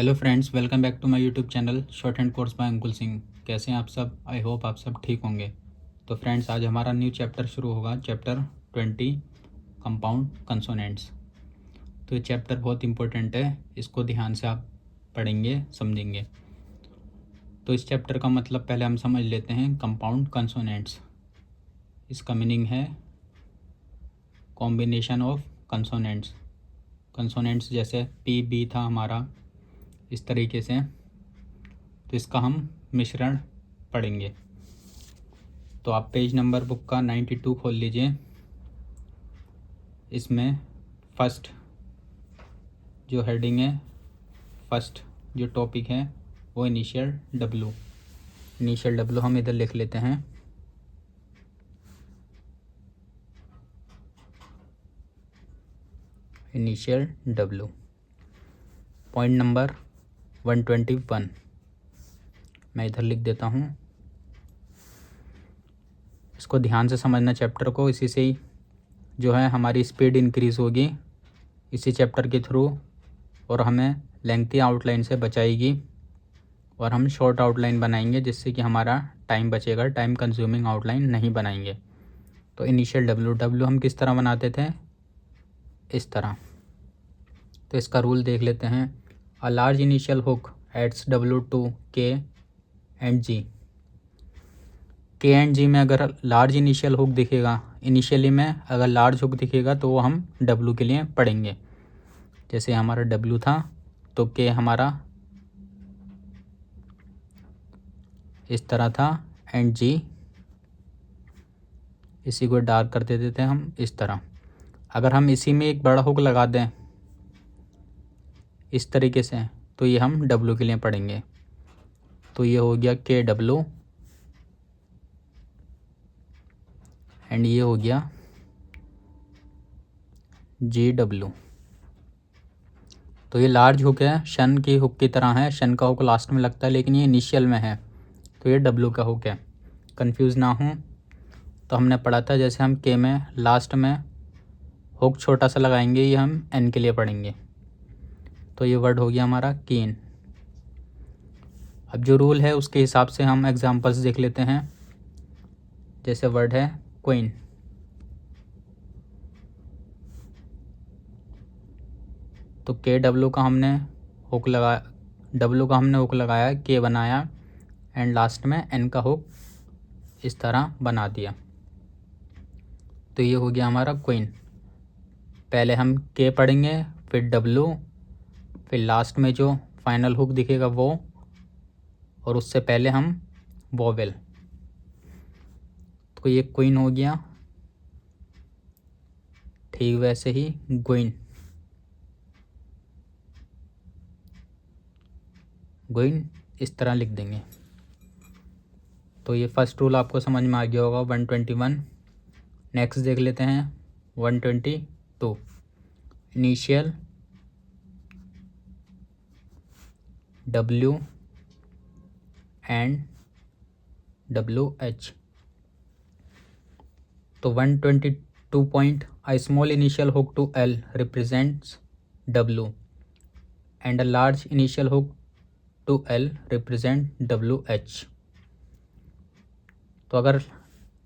Hello friends, welcome back to my YouTube channel shorthand course by Ankul Singh. कैसे हैं आप सब? आई होप आप सब ठीक होंगे। तो फ्रेंड्स, आज हमारा न्यू चैप्टर शुरू होगा, चैप्टर 20 कंपाउंड कंसोनेंट्स। तो ये चैप्टर बहुत इंपॉर्टेंट है, इसको ध्यान से आप पढ़ेंगे समझेंगे। तो इस चैप्टर का मतलब पहले हम समझ लेते हैं। कंपाउंड कंसोनेंट्स, इसका मीनिंग है कॉम्बिनेशन ऑफ कंसोनेंट्स। कंसोनेंट्स जैसे पी बी था हमारा, इस तरीके से। तो इसका हम मिश्रण पढ़ेंगे। तो आप पेज नंबर बुक का 92 खोल लीजिए। इसमें फर्स्ट जो हेडिंग है, फर्स्ट जो टॉपिक है वो इनिशियल डब्लू। इनिशियल डब्लू हम इधर लिख लेते हैं। Initial W. पॉइंट नंबर 121 मैं इधर लिख देता हूँ। इसको ध्यान से समझना चैप्टर को, इसी से ही जो है हमारी स्पीड इंक्रीज़ होगी इसी चैप्टर के थ्रू, और हमें लेंथी आउटलाइन से बचाएगी और हम शॉर्ट आउटलाइन बनाएंगे, जिससे कि हमारा टाइम बचेगा। टाइम कंज्यूमिंग आउटलाइन नहीं बनाएंगे। तो इनिशियल डब्लू हम किस तरह बनाते थे? इस तरह। तो इसका रूल देख लेते हैं। A large initial hook adds W to K and G. K and G में अगर लार्ज इनिशियल हुक दिखेगा, इनिशियली में अगर लार्ज हुक दिखेगा तो वो हम डब्लू के लिए पढ़ेंगे। जैसे हमारा डब्लू था तो के हमारा इस तरह था, एंड जी इसी को डार्क कर देते थे हम इस तरह। अगर हम इसी में एक बड़ा हुक लगा दें इस तरीके से, तो ये हम डब्लू के लिए पढ़ेंगे। तो ये हो गया के डब्लू, एंड ये हो गया जी डब्लू। तो ये लार्ज हुक है, शन की हुक की तरह है। शन का हुक लास्ट में लगता है, लेकिन ये इनिशियल में है, तो ये डब्लू का हुक है। कंफ्यूज ना हो तो हमने पढ़ा था, जैसे हम के में लास्ट में हुक छोटा सा लगाएंगे, ये हम एन के लिए पढ़ेंगे। तो ये वर्ड हो गया हमारा कीन। अब जो रूल है उसके हिसाब से हम एग्जांपल्स देख लेते हैं। जैसे वर्ड है क्वीन। तो के डब्लू का हमने हुक लगाया, के बनाया, एंड लास्ट में एन का हुक इस तरह बना दिया। तो ये हो गया हमारा क्वीन। पहले हम के पढ़ेंगे, फिर डब्लू, फिर लास्ट में जो फाइनल हुक दिखेगा वो, और उससे पहले हम वोवेल। तो ये क्वीन हो गया। ठीक वैसे ही ग्वीन। ग्वीन इस तरह लिख देंगे। तो ये फर्स्ट रूल आपको समझ में आ गया होगा, 121। नेक्स्ट देख लेते हैं 122। Initial W and W H. तो 122 point, a small initial hook to L represents W and a large initial hook to L represent WH। तो अगर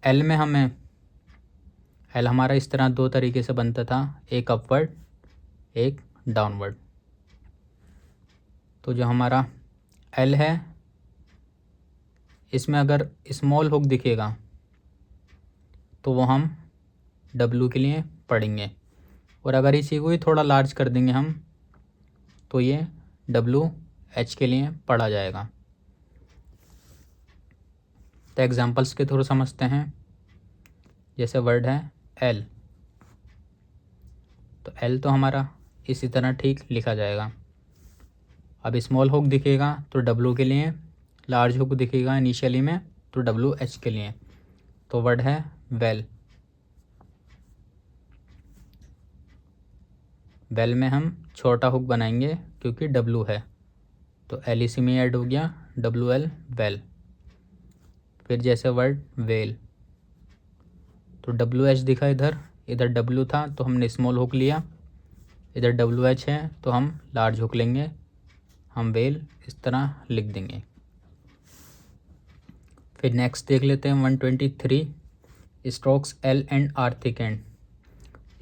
L में हमें, L हमारा इस तरह दो तरीके से बनता था, एक अपवर्ड एक डाउनवर्ड। तो जो हमारा L है, इसमें अगर स्मॉल हुक दिखेगा तो वो हम W के लिए पढ़ेंगे, और अगर इसी को ही थोड़ा लार्ज कर देंगे हम तो ये WH के लिए पढ़ा जाएगा। तो एग्जांपल्स के थ्रू समझते हैं। जैसे वर्ड है L, तो L तो हमारा इसी तरह ठीक लिखा जाएगा। अब स्मॉल हुक दिखेगा तो W के लिए, लार्ज हुक दिखेगा इनिशियली में तो WH के लिए। तो वर्ड है वेल। वेल में हम छोटा हुक बनाएंगे क्योंकि W है, तो L इसी में ऐड हो गया, WL वेल। फिर जैसे वर्ड वेल, तो WH दिखा इधर W था तो हमने स्मॉल हुक लिया, इधर WH है तो हम लार्ज हुक लेंगे, हम वेल इस तरह लिख देंगे। फिर नेक्स्ट देख लेते हैं 123 strokes L and R thickened.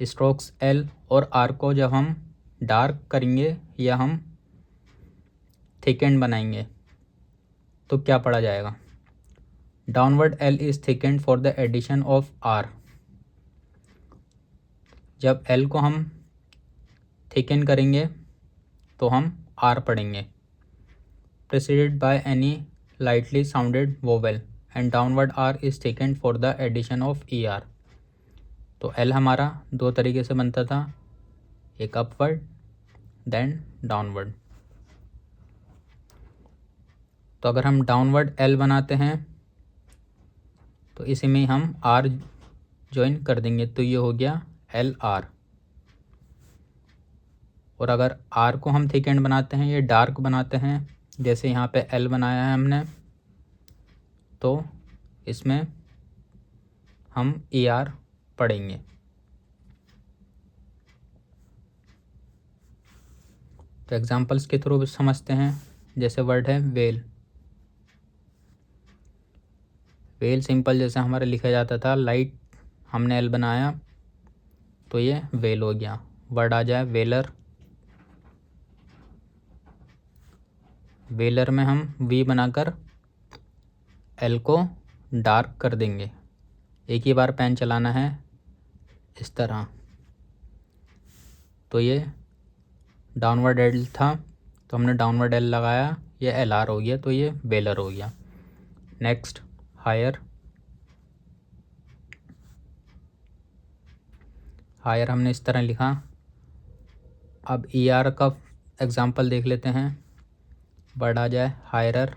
Strokes L और आर को जब हम डार्क करेंगे या हम थिकेंड बनाएंगे तो क्या पढ़ा जाएगा। Downward L is thickened for the addition of R. जब एल को हम थिकन करेंगे तो हम आर पढ़ेंगे। Preceded by any lightly sounded vowel and downward R is thickened for the addition of E R. तो एल हमारा दो तरीके से बनता था, एक अपवर्ड देन डाउनवर्ड। तो अगर हम डाउनवर्ड एल बनाते हैं तो इसी में हम आर ज्वाइन कर देंगे, तो ये हो गया एल आर। और अगर आर को हम थिक एंड बनाते हैं, ये डार्क बनाते हैं, जैसे यहाँ पे एल बनाया है हमने, तो इसमें हम ई आर पढ़ेंगे। तो एग्जांपल्स के थ्रू समझते हैं। जैसे वर्ड है वेल। वेल सिंपल जैसे हमारा लिखा जाता था, लाइट हमने एल बनाया तो ये वेल हो गया। वर्ड आ जाए वेलर। वेलर में हम वी बनाकर एल को डार्क कर देंगे। एक ही बार पेन चलाना है इस तरह। तो ये डाउनवर्ड एल था तो हमने डाउनवर्ड एल लगाया, ये एल आर हो गया, तो ये वेलर हो गया। Next higher. हायर हमने इस तरह लिखा। अब ई आर का एग्जांपल देख लेते हैं। वर्ड आ जाए हायरर,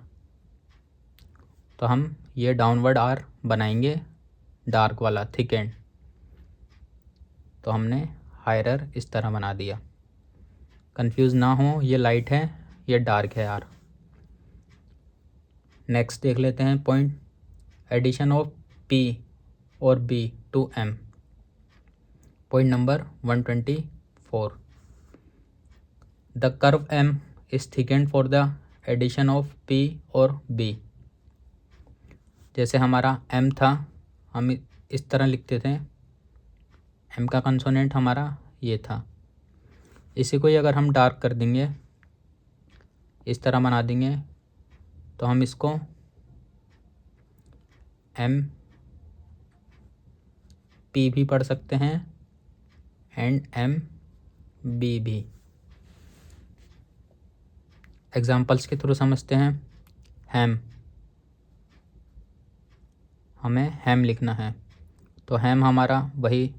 तो हम ये डाउनवर्ड आर बनाएंगे, डार्क वाला थिक एंड। तो हमने हायरर इस तरह बना दिया। कंफ्यूज ना हो, ये लाइट है, ये डार्क है आर। नेक्स्ट देख लेते हैं पॉइंट, एडिशन ऑफ पी और B to M. Point number 124। The curve M is thickened for the addition of P और बी। जैसे हमारा एम था, हम इस तरह लिखते थे, एम का कंसोनेंट हमारा ये था। इसी को ही अगर हम डार्क कर देंगे, इस तरह बना देंगे, तो हम इसको एम पी भी पढ़ सकते हैं एंड एम बी भी। एग्जाम्पल्स के थ्रू समझते हैं। हैम, हमें हैम लिखना है, तो हैम हमारा वही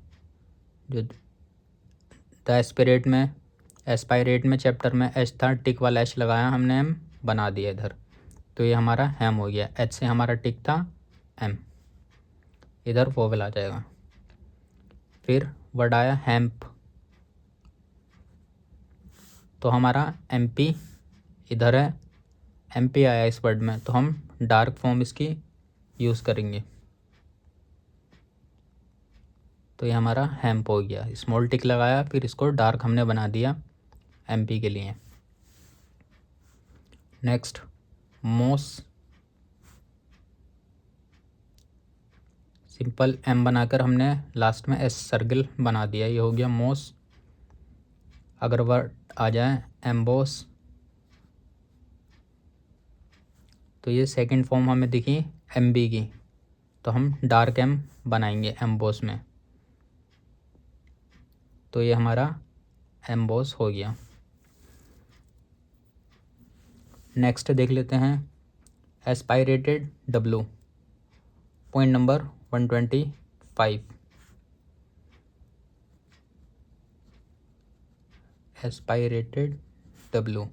जो द एस्पायरेट में चैप्टर में एच था, टिक वाला एच लगाया हमने, एम बना दिया इधर, तो ये हमारा हैम हो गया। एच से हमारा टिक था एम, इधर वोवेल आ जाएगा। फिर वर्ड आया हैम्प, तो हमारा एम पी इधर है, एम पी आया इस वर्ड में, तो हम डार्क फॉर्म इसकी यूज़ करेंगे। तो ये हमारा हैम्प हो गया। स्मॉल टिक लगाया, फिर इसको डार्क हमने बना दिया एम पी के लिए। नेक्स्ट मोस, सिंपल एम बनाकर हमने लास्ट में एस सर्कल बना दिया, ये हो गया मोस। अगर वर्ड आ जाए एम्बोस, तो ये सेकंड फॉर्म हमें दिखी एम बी की, तो हम डार्क एम बनाएंगे एम्बोस में, तो ये हमारा एम्बोस हो गया। नेक्स्ट देख लेते हैं aspirated W. Point number 125। Aspirated W,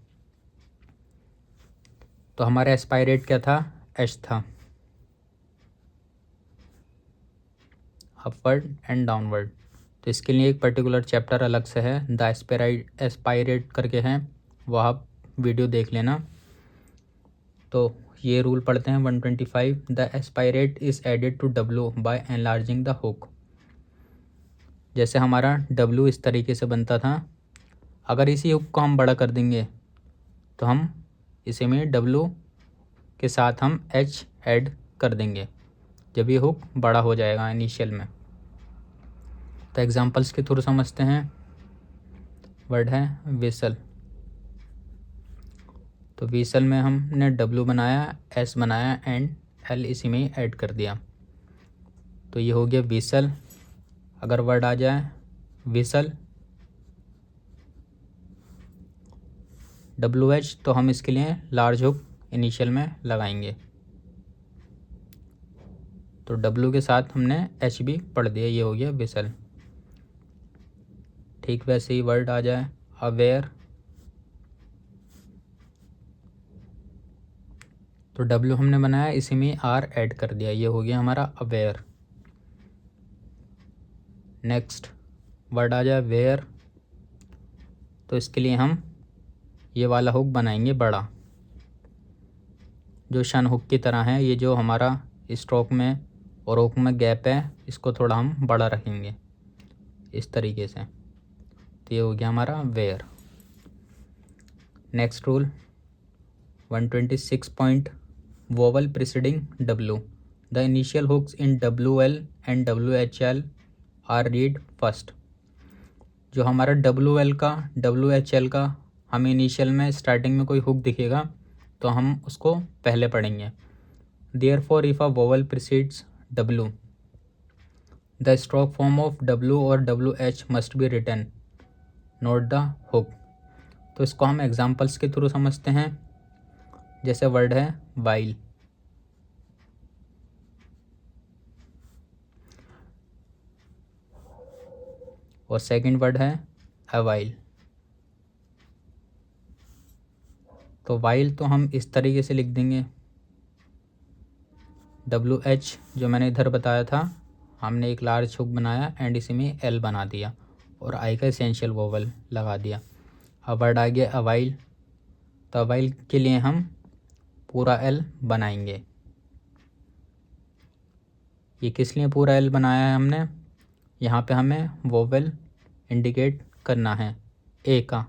तो हमारा एस्पायरेट क्या था, एच था, अपवर्ड एंड डाउनवर्ड। तो इसके लिए एक पर्टिकुलर चैप्टर अलग से है, द एस्पायरेट करके है, वह आप वीडियो देख लेना। तो ये रूल पढ़ते हैं 125। The aspirate is added to W by enlarging the hook. जैसे हमारा डब्लू इस तरीके से बनता था, अगर इसी हुक को हम बड़ा कर देंगे तो हम इसी में W के साथ हम H ऐड कर देंगे जब ये हुक बड़ा हो जाएगा इनिशियल में। तो एग्जांपल्स के थ्रू समझते हैं। वर्ड है विसल। तो विसल में हमने W बनाया, S बनाया एंड L इसी में ही ऐड कर दिया, तो ये हो गया विसल। अगर वर्ड आ जाए विसल WH, तो हम इसके लिए लार्ज हुक इनिशियल में लगाएंगे। तो W के साथ हमने H भी पढ़ दिया, ये हो गया विसल। ठीक वैसे ही वर्ड आ जाए अवेयर, तो W हमने बनाया, इसी में R ऐड कर दिया, ये हो गया हमारा अवेयर। नेक्स्ट वर्ड आ जाए वेयर, तो इसके लिए हम ये वाला हुक बनाएंगे बड़ा, जो शन हुक की तरह है। ये जो हमारा स्ट्रोक में और हुक में गैप है, इसको थोड़ा हम बड़ा रखेंगे इस तरीके से। तो ये हो गया हमारा where. Next rule 126 point vowel preceding W, the initial hooks in WL and WHL are read first. जो हमारा WL का WHL का हमें इनिशियल में स्टार्टिंग में कोई हुक दिखेगा तो हम उसको पहले पढ़ेंगे। Therefore if a vowel precedes W, the stroke form of W और WH must be written, not the hook. तो इसको हम एग्जांपल्स के थ्रू समझते हैं। जैसे वर्ड है वाइल, और सेकंड वर्ड है अवाइल। तो वाइल तो हम इस तरीके से लिख देंगे, WH जो मैंने इधर बताया था, हमने एक लार्ज हुक बनाया एंड इसी में L बना दिया और I का एसेंशियल वोवल लगा दिया। अब वर्ड आ गया अवाइल, तो अवाइल के लिए हम पूरा L बनाएंगे। ये किस लिए पूरा L बनाया है हमने, यहाँ पे हमें वोवल इंडिकेट करना है A का,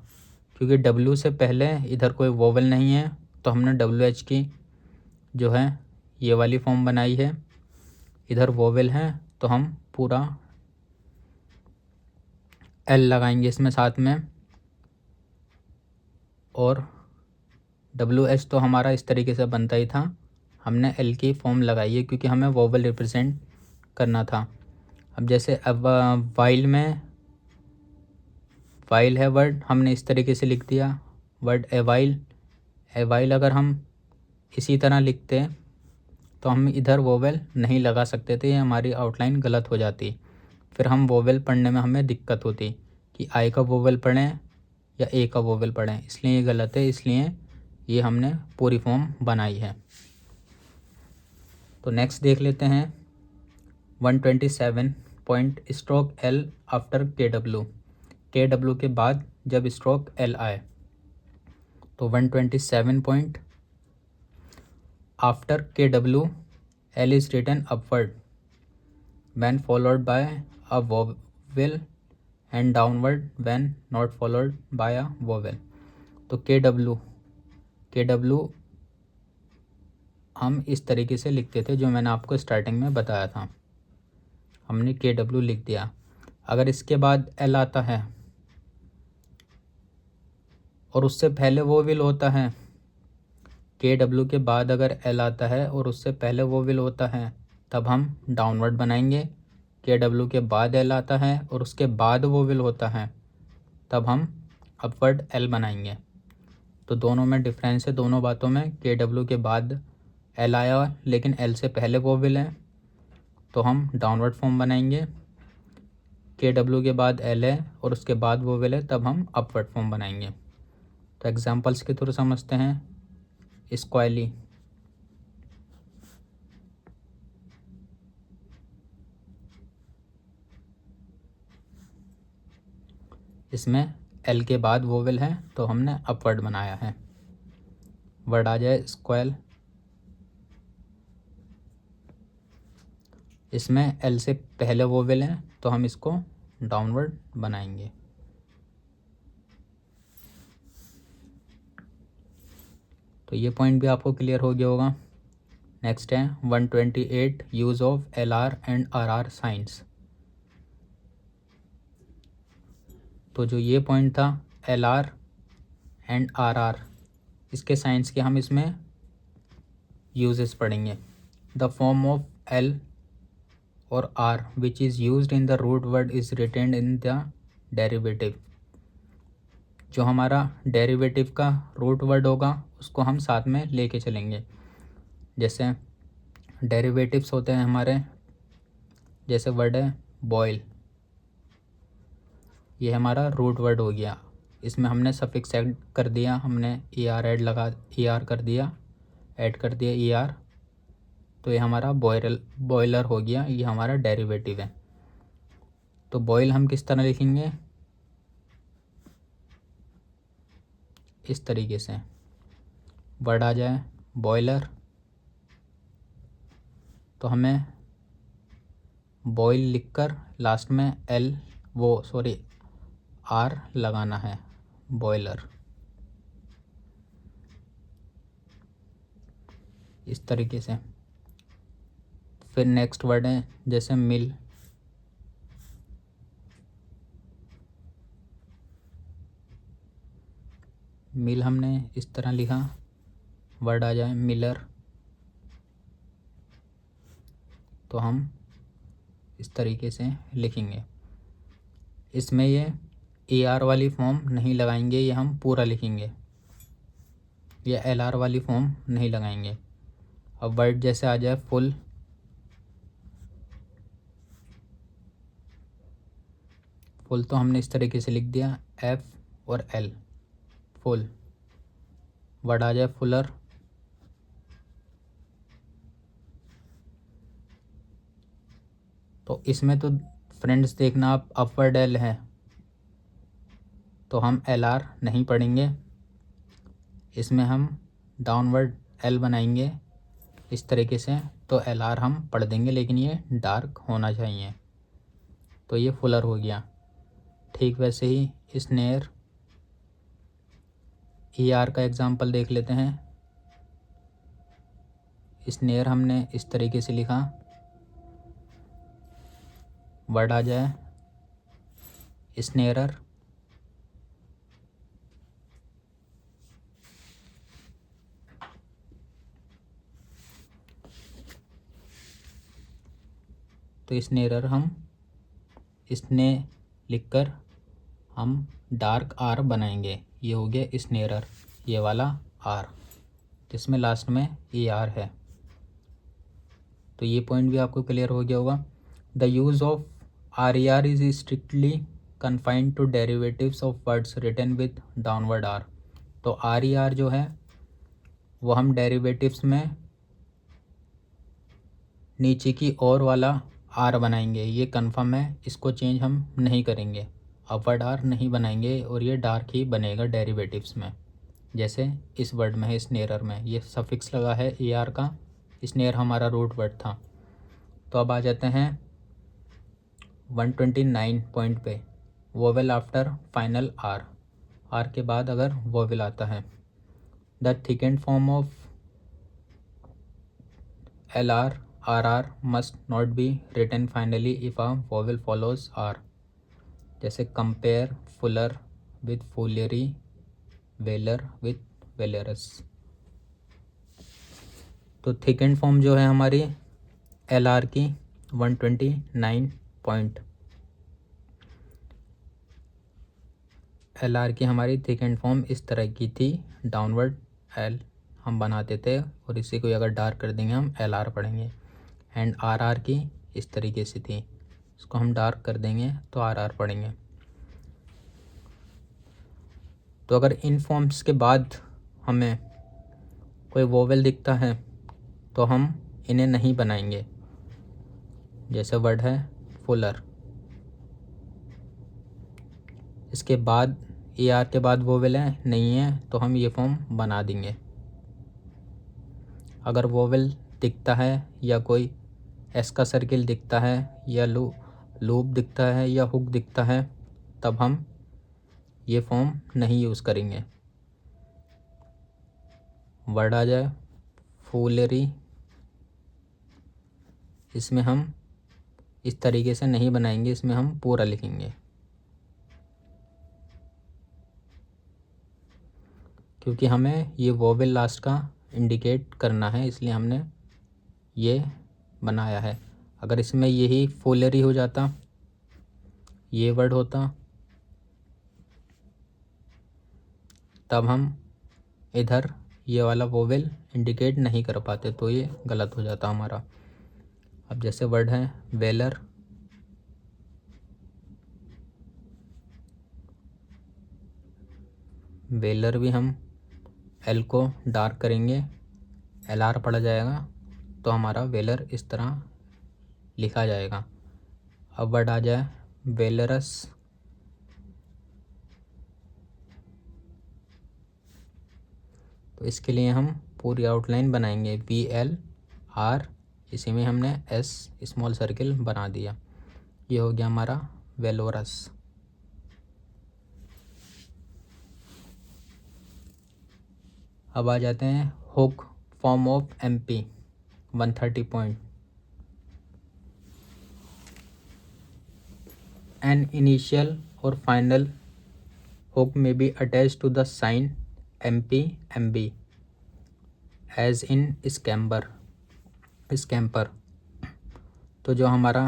क्योंकि W से पहले इधर कोई वोवल नहीं है, तो हमने WH की जो है ये वाली फॉर्म बनाई है। इधर वोवल है तो हम पूरा L लगाएंगे इसमें साथ में, और WH तो हमारा इस तरीके से बनता ही था, हमने L की फॉर्म लगाई है क्योंकि हमें वोवल रिप्रेजेंट करना था। अब जैसे अब वाइल में वाइल है वर्ड, हमने इस तरीके से लिख दिया वर्ड एवाइल। एवाइल अगर हम इसी तरह लिखते तो हम इधर वोवेल नहीं लगा सकते थे, ये हमारी आउटलाइन गलत हो जाती। फिर हम वोवेल पढ़ने में हमें दिक्कत होती कि आई का वोवेल पढ़ें या ए का वोवेल पढ़ें, इसलिए ये गलत है, इसलिए ये हमने पूरी फॉर्म बनाई है। तो नेक्स्ट देख लेते हैं 127 point stroke L after KW। KW के बाद जब स्ट्रोक L आए, तो 127 point after KW L is written upward when followed by a vowel and downward when not followed by a vowel। तो KW हम इस तरीके से लिखते थे, जो मैंने आपको स्टार्टिंग में बताया था। हमने KW लिख दिया। अगर इसके बाद L आता है और उससे पहले वोवेल होता है, KW के बाद अगर L आता है और उससे पहले वोवेल होता है, तब हम डाउनवर्ड बनाएंगे। KW के बाद L आता है और उसके बाद वोवेल होता है, तब हम अपवर्ड L बनाएंगे। तो दोनों में डिफरेंस है, दोनों बातों में। KW के बाद L आया लेकिन L से पहले वोवेल है, तो हम डाउनवर्ड फॉर्म बनाएंगे। KW के बाद L है और उसके बाद वोवेल है, तब हम अपवर्ड फॉर्म बनाएंगे। तो एग्जांपल्स के थ्रू समझते हैं। स्क्वायली, इसमें L के बाद वोवेल है तो हमने अपवर्ड बनाया है। वर्ड आ जाए स्क्वेल, इसमें L से पहले वोवेल है तो हम इसको डाउनवर्ड बनाएंगे। तो ये पॉइंट भी आपको क्लियर हो गया होगा। नेक्स्ट है 128 use of LR and RR signs. तो जो ये पॉइंट था LR एंड RR, इसके साइंस के हम इसमें यूजेस पढ़ेंगे। द फॉर्म ऑफ L और R which is used in the root word is retained in the derivative. जो हमारा डेरिवेटिव का रूट वर्ड होगा उसको हम साथ में लेके चलेंगे। जैसे डेरिवेटिव्स होते हैं हमारे, जैसे वर्ड है बॉयल, ये हमारा रूट वर्ड हो गया। इसमें हमने सफिक्स ऐड कर दिया, हमने ER कर दिया, ऐड कर दिया ER, तो ये हमारा बॉयलर हो गया, ये हमारा डेरिवेटिव है। तो बॉयल हम किस तरह लिखेंगे, इस तरीके से वर्ड आ जाए बॉयलर, तो हमें बॉयल लिखकर लास्ट में R लगाना है, बॉयलर, इस तरीके से। फिर नेक्स्ट वर्ड है जैसे मिल, मिल हमने इस तरह लिखा, वर्ड आ जाए मिलर, तो हम इस तरीके से लिखेंगे। इसमें ये ER वाली फॉर्म नहीं लगाएंगे, ये हम पूरा लिखेंगे, ये LR वाली फॉर्म नहीं लगाएंगे। अब वर्ड जैसे आ जाए फुल, फुल तो हमने इस तरीके से लिख दिया F और L, फुल। वर्ड आ जाए फुलर, तो इसमें तो फ्रेंड्स देखना आप अपवर्ड L है, तो हम LR नहीं पढ़ेंगे, इसमें हम डाउनवर्ड L बनाएंगे इस तरीके से, तो LR हम पढ़ देंगे, लेकिन ये डार्क होना चाहिए, तो ये फुलर हो गया। ठीक वैसे ही स्नेयर, ER का एग्जाम्पल देख लेते हैं। स्नेयर हमने इस तरीके से लिखा, वर्ड आ जाए स्नेरर, तो स्नेरर हम इसने लिखकर हम डार्क R बनाएंगे, ये हो गया स्नेरर, ये वाला R जिसमें लास्ट में ER है। तो ये पॉइंट भी आपको क्लियर हो गया होगा। The use of RER is strictly confined to derivatives of words written with downward R। तो RER जो है वो हम डेरिवेटिव्स में नीचे की ओर वाला R बनाएंगे, ये कन्फर्म है, इसको चेंज हम नहीं करेंगे, अपवर्ड R नहीं बनाएंगे, और ये डार्क ही बनेगा डेरिवेटिव्स में। जैसे इस वर्ड में है स्नेरर में, ये सफिक्स लगा है ER का, स्नेयर हमारा रूट वर्ड था। तो अब आ जाते हैं 129 पॉइंट पे, वोवेल आफ्टर फाइनल R के बाद अगर वोवेल आता है। The thickened form of LR RR must not be written finally if a vowel follows R। जैसे कंपेयर फुलर विथ फुलरी, वेलर विथ वेलरस। तो थिकेंड फॉर्म जो है हमारी LR की 129 पॉइंट, LR की हमारी थिकेंड फॉर्म इस तरह की थी, डाउनवर्ड L हम बनाते थे, और इसी को अगर डार्क कर देंगे हम LR पढ़ेंगे। एंड RR की इस तरीके से थी, इसको हम डार्क कर देंगे तो RR पढ़ेंगे। तो अगर इन फॉर्म्स के बाद हमें कोई वोवेल दिखता है तो हम इन्हें नहीं बनाएंगे। जैसे वर्ड है फुलर, इसके बाद ER के बाद वोवेल है नहीं है, तो हम ये फॉर्म बना देंगे। अगर वोवेल दिखता है या कोई S का सर्किल दिखता है या लूप दिखता है या हुक दिखता है, तब हम ये फॉर्म नहीं यूज़ करेंगे। वर्ड आ जाए फूलरी। इसमें हम इस तरीके से नहीं बनाएंगे, इसमें हम पूरा लिखेंगे, क्योंकि हमें ये वोवेल लास्ट का इंडिकेट करना है, इसलिए हमने ये बनाया है। अगर इसमें यही फुलरी हो जाता, ये वर्ड होता, तब हम इधर ये वाला वोवेल इंडिकेट नहीं कर पाते, तो ये गलत हो जाता हमारा। अब जैसे वर्ड है वेलर, वेलर भी हम एल को डार्क करेंगे, एल आर पड़ जाएगा, तो हमारा वेलर इस तरह लिखा जाएगा। अब वर्ड आ जाए वेलरस, तो इसके लिए हम पूरी आउटलाइन बनाएंगे, VLR, इसी में हमने S स्मॉल सर्किल बना दिया। ये हो गया हमारा वेलोरस। अब आ जाते हैं hook form of MP 130 point. An initial or final hook may be attached to the sign MP MB as in scamper। तो जो हमारा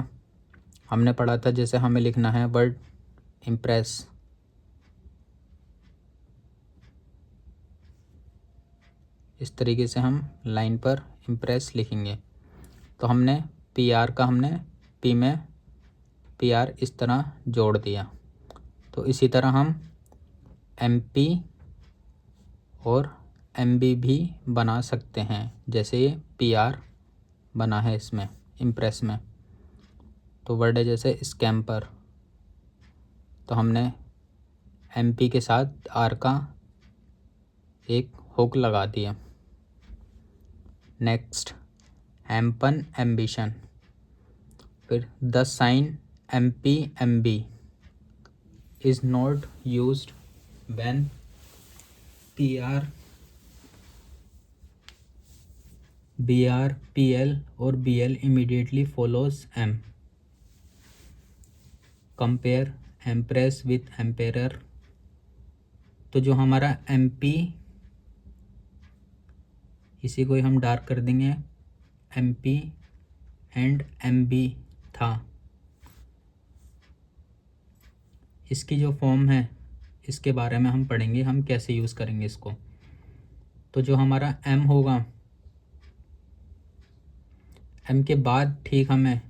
हमने पढ़ा था, जैसे हमें लिखना है वर्ड इम्प्रेस, इस तरीके से हम लाइन पर इम्प्रेस लिखेंगे। तो हमने PR का हमने P में PR इस तरह जोड़ दिया। तो इसी तरह हम MP और MB भी बना सकते हैं, जैसे ये PR बना है इसमें इम्प्रेस में। तो वर्ड है जैसे स्कैम्पर, तो हमने MP के साथ R का एक हुक लगा दिया। नेक्स्ट हैम्पन एम्बिशन, फिर the sign MP MB is not used when PR BR PL और BL immediately follows M। Compare empress with emperor, तो जो हमारा MP, इसी को ही हम डार्क कर देंगे, MP एंड MB था, इसकी जो फॉर्म है इसके बारे में हम पढ़ेंगे, हम कैसे यूज़ करेंगे इसको। तो जो हमारा M होगा, M के बाद ठीक हमें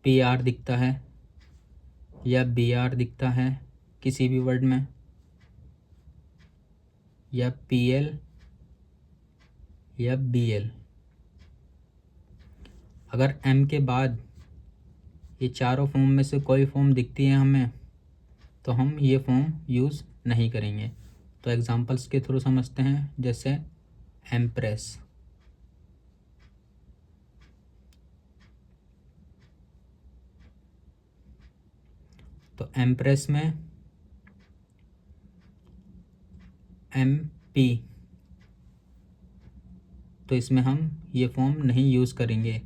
PR दिखता है या BR दिखता है किसी भी वर्ड में, या PL या BL। अगर M के बाद ये चारों फॉर्म में से कोई फॉर्म दिखती है हमें, तो हम ये फॉर्म यूज़ नहीं करेंगे। तो एग्जांपल्स के थ्रू समझते हैं, जैसे एम्प्रेस, तो एम्प्रेस में MP, तो इसमें हम ये फॉर्म नहीं यूज़ करेंगे।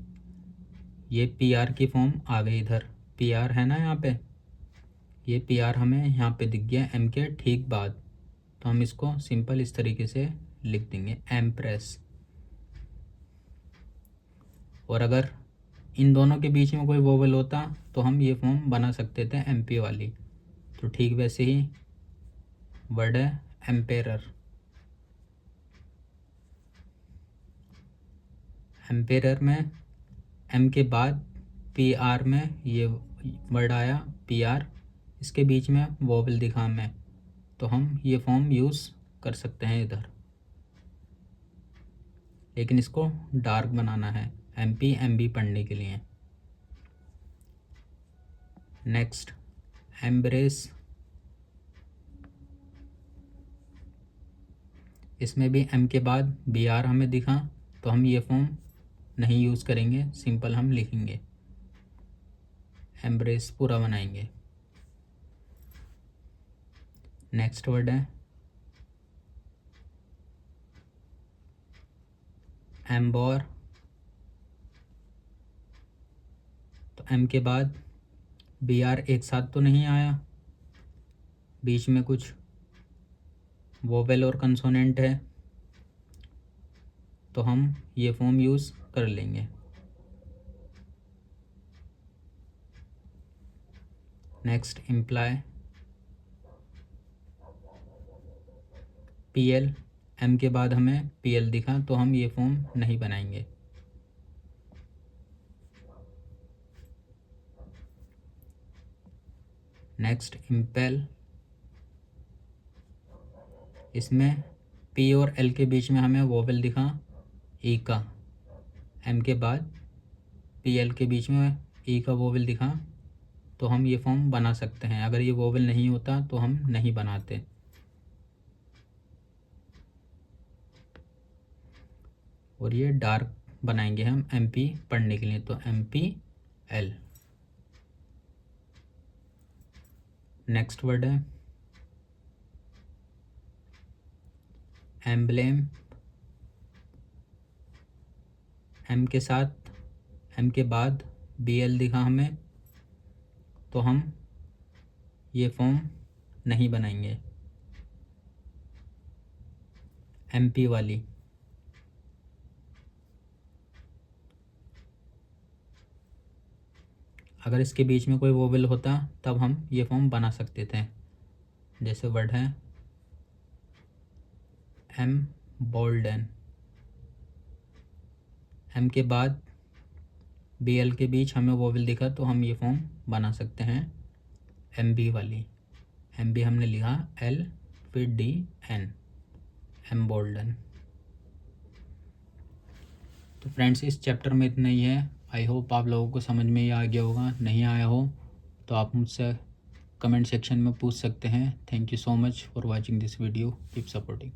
ये PR की फॉर्म आ गई, इधर PR है ना, यहाँ पे ये PR हमें यहाँ पे दिख गया M के ठीक बाद, तो हम इसको सिंपल इस तरीके से लिख देंगे एम्प्रेस। और अगर इन दोनों के बीच में कोई वोवेल होता तो हम ये फॉर्म बना सकते थे MP वाली। तो ठीक वैसे ही वर्ड है एम्पेरर, एम्पेरर में M के बाद PR में ये वर्ड आया PR, इसके बीच में वोवेल दिखा हमें, तो हम ये फॉर्म यूज़ कर सकते हैं इधर, लेकिन इसको डार्क बनाना है MP MB पढ़ने के लिए। नेक्स्ट एम्ब्रेस, इसमें भी M के बाद BR हमें दिखा, तो हम ये फॉर्म नहीं यूज़ करेंगे, सिंपल हम लिखेंगे, एम्ब्रेस पूरा बनाएंगे। नेक्स्ट वर्ड है एम्बोर, तो एम के बाद बी आर एक साथ तो नहीं आया, बीच में कुछ वोवेल और कंसोनेंट है, तो हम ये फॉर्म यूज़ कर लेंगे। Next imply P L, M के बाद हमें पी एल दिखा तो हम ये फॉर्म नहीं बनाएंगे। नेक्स्ट इम्पेल, इसमें पी और एल के बीच में हमें वोवेल दिखा ई का, एम के बाद पी एल के बीच में ई का वोवेल दिखा तो हम ये फॉर्म बना सकते हैं। अगर ये वोवेल नहीं होता तो हम नहीं बनाते। और ये डार्क बनाएंगे हम एम पी पढ़ने के लिए, तो M P L. Next word है एम्ब्लेम, एम के साथ एम के बाद बी एल दिखा हमें तो हम ये फॉर्म नहीं बनाएंगे। एम पी वाली, अगर इसके बीच में कोई वोवेल होता तब हम ये फॉर्म बना सकते थे। जैसे वर्ड है एम बोल्डन, एम के बाद बी एल के बीच हमें वोवेल दिखा तो हम ये फॉर्म बना सकते हैं। एम बी वाली, एम बी हमने लिखा एल फिर डी एन, एम बोल्डन। तो फ्रेंड्स इस चैप्टर में इतना ही है। आई होप आप लोगों को समझ में ही आ गया होगा। नहीं आया हो तो आप मुझसे कमेंट सेक्शन में पूछ सकते हैं। Thank you so much for watching this video. Keep supporting.